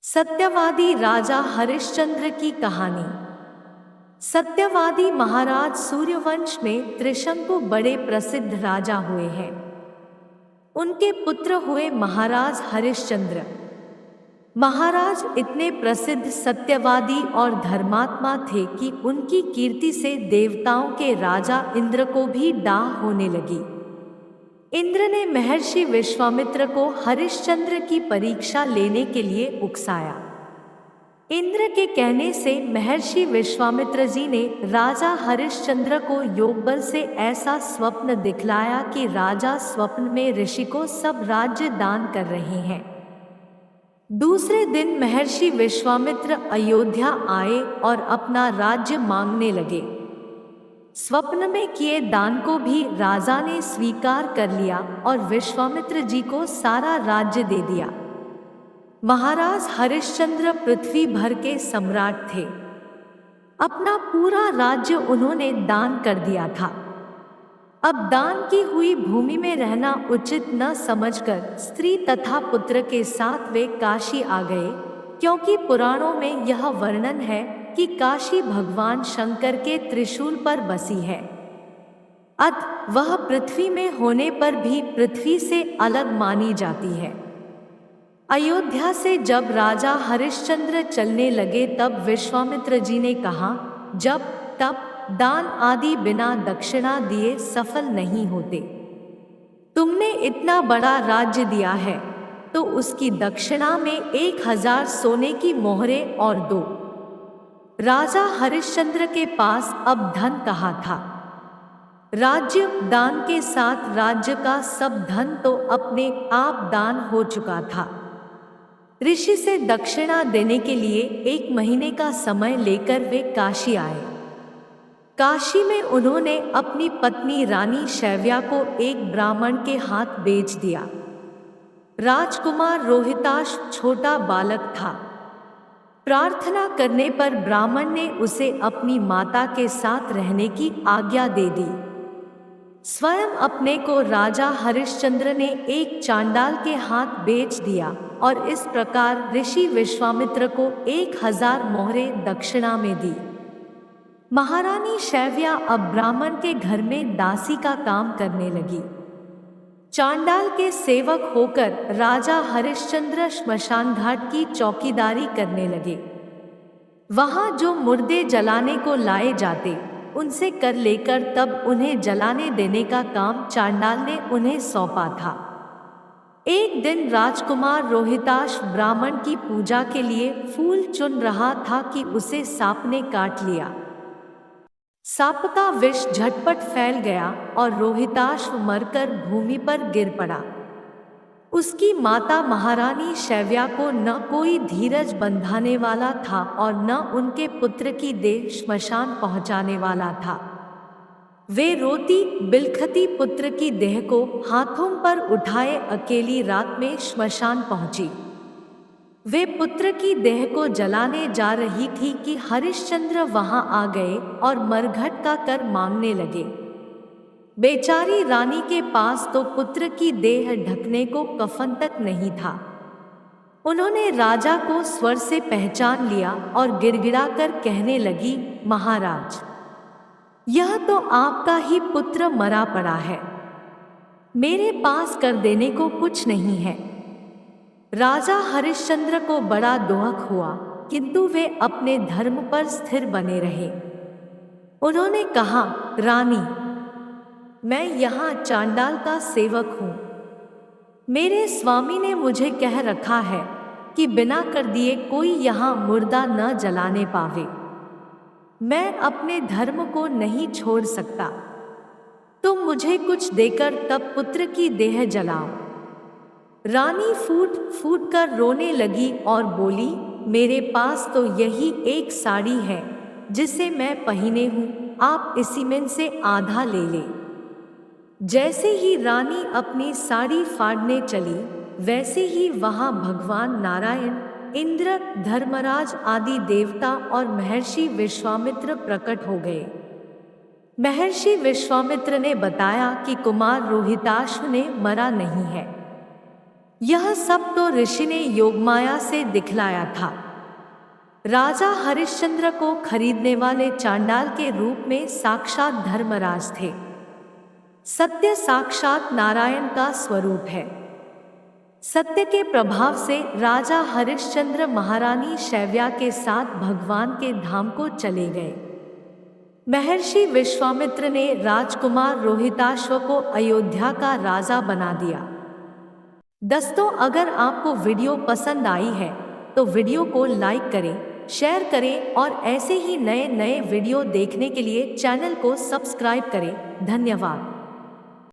सत्यवादी राजा हरिश्चंद्र की कहानी। सत्यवादी महाराज सूर्यवंश में त्रिशंकु बड़े प्रसिद्ध राजा हुए हैं। उनके पुत्र हुए महाराज हरिश्चंद्र। महाराज इतने प्रसिद्ध सत्यवादी और धर्मात्मा थे कि उनकी कीर्ति से देवताओं के राजा इंद्र को भी डाह होने लगी। इंद्र ने महर्षि विश्वामित्र को हरिश्चंद्र की परीक्षा लेने के लिए उकसाया। इंद्र के कहने से महर्षि विश्वामित्र जी ने राजा हरिश्चंद्र को योगबल से ऐसा स्वप्न दिखलाया कि राजा स्वप्न में ऋषि को सब राज्य दान कर रहे हैं। दूसरे दिन महर्षि विश्वामित्र अयोध्या आए और अपना राज्य मांगने लगे। स्वप्न में किए दान को भी राजा ने स्वीकार कर लिया और विश्वामित्र जी को सारा राज्य दे दिया। महाराज हरिश्चंद्र पृथ्वी भर के सम्राट थे। अपना पूरा राज्य उन्होंने दान कर दिया था। अब दान की हुई भूमि में रहना उचित न समझकर स्त्री तथा पुत्र के साथ वे काशी आ गए, क्योंकि पुराणों में यह वर्णन है कि काशी भगवान शंकर के त्रिशूल पर बसी है। अतः वह पृथ्वी में होने पर भी पृथ्वी से अलग मानी जाती है। अयोध्या से जब राजा हरिश्चंद्र चलने लगे तब विश्वामित्र जी ने कहा, जब तप दान आदि बिना दक्षिणा दिए सफल नहीं होते। तुमने इतना बड़ा राज्य दिया है तो उसकी दक्षिणा में 1000 सोने की मोहरें और दो। राजा हरिश्चंद्र के पास अब धन कहाँ था। राज्य दान के साथ राज्य का सब धन तो अपने आप दान हो चुका था। ऋषि से दक्षिणा देने के लिए 1 महीने का समय लेकर वे काशी आए। काशी में उन्होंने अपनी पत्नी रानी शैव्या को एक ब्राह्मण के हाथ बेच दिया। राजकुमार रोहिताश छोटा बालक था। प्रार्थना करने पर ब्राह्मण ने उसे अपनी माता के साथ रहने की आज्ञा दे दी। स्वयं अपने को राजा हरिश्चंद्र ने एक चांडाल के हाथ बेच दिया और इस प्रकार ऋषि विश्वामित्र को 1000 मोहरें दक्षिणा में दी। महारानी शैव्या अब ब्राह्मण के घर में दासी का काम करने लगी। चांडाल के सेवक होकर राजा हरिश्चंद्र श्मशान घाट की चौकीदारी करने लगे। वहां जो मुर्दे जलाने को लाए जाते उनसे कर लेकर तब उन्हें जलाने देने का काम चांडाल ने उन्हें सौंपा था। एक दिन राजकुमार रोहिताश ब्राह्मण की पूजा के लिए फूल चुन रहा था कि उसे सांप ने काट लिया। सांप का विष झटपट फैल गया और रोहिताश मरकर भूमि पर गिर पड़ा। उसकी माता महारानी शैव्या को न कोई धीरज बंधाने वाला था और न उनके पुत्र की देह श्मशान पहुंचाने वाला था। वे रोती बिलखती पुत्र की देह को हाथों पर उठाए अकेली रात में श्मशान पहुंची। वे पुत्र की देह को जलाने जा रही थी कि हरिश्चंद्र वहां आ गए और मरघट का कर मांगने लगे। बेचारी रानी के पास तो पुत्र की देह ढकने को कफन तक नहीं था। उन्होंने राजा को स्वर से पहचान लिया और गिड़गिड़ाकर कहने लगी, महाराज, यह तो आपका ही पुत्र मरा पड़ा है। मेरे पास कर देने को कुछ नहीं है। राजा हरिश्चंद्र को बड़ा दुख हुआ, किंतु वे अपने धर्म पर स्थिर बने रहे। उन्होंने कहा, रानी, मैं यहाँ चांडाल का सेवक हूँ। मेरे स्वामी ने मुझे कह रखा है कि बिना कर दिए कोई यहाँ मुर्दा न जलाने पावे। मैं अपने धर्म को नहीं छोड़ सकता। तुम मुझे कुछ देकर तब पुत्र की देह जलाओ। रानी फूट फूट कर रोने लगी और बोली, मेरे पास तो यही एक साड़ी है जिसे मैं पहने हूँ, आप इसी में से आधा ले ले। जैसे ही रानी अपनी साड़ी फाड़ने चली, वैसे ही वहां भगवान नारायण, इंद्र, धर्मराज आदि देवता और महर्षि विश्वामित्र प्रकट हो गए। महर्षि विश्वामित्र ने बताया कि कुमार रोहिताश्व ने मरा नहीं है। यह सब तो ऋषि ने योगमाया से दिखलाया था। राजा हरिश्चंद्र को खरीदने वाले चांडाल के रूप में साक्षात धर्मराज थे। सत्य साक्षात नारायण का स्वरूप है। सत्य के प्रभाव से राजा हरिश्चंद्र महारानी शैव्या के साथ भगवान के धाम को चले गए। महर्षि विश्वामित्र ने राजकुमार रोहिताश्व को अयोध्या का राजा बना दिया। दोस्तों, अगर आपको वीडियो पसंद आई है तो वीडियो को लाइक करें, शेयर करें और ऐसे ही नए नए वीडियो देखने के लिए चैनल को सब्सक्राइब करें। धन्यवाद।